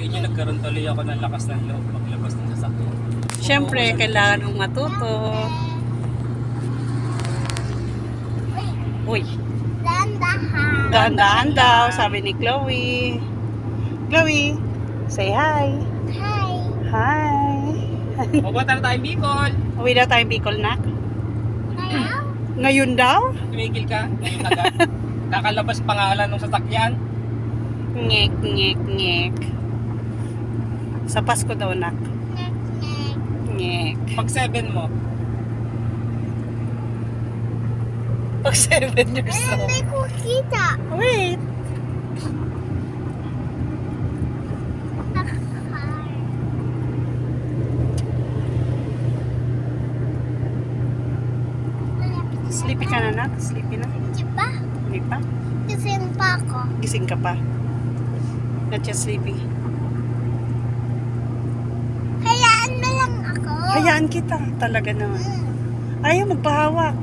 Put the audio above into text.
Ganyan, nagkaroon tuloy ako ng lakas ng loob maglabas ng sasakyan. Siyempre, kailangan mong matuto. Uy, Dahan-dahan. dahan-dahan daw, sabi ni Chloe. Chloe, say hi. Hi. Hi. Pupunta na tayo Bicol. Uwi daw tayong Bicol na. Ayaw. Ngayon daw? Tumigil ka. Ngayon agad. Kakalabas pangalan ng sasakyan. Ngek, ngek, ngek. Sa Pasko daw, nak. Nek-nek. Ngek. Pag 7 mo. Pag 7 years old. Hindi ko kita. Wait. Sleepy ka na, nak? Sleepy na? Hindi ba? Hindi pa? Gising pa ako. Gising ka pa. Not yet sleepy. Hayaan mo lang ako. Hayaan kita. Talaga naman. Ayaw magpahawak.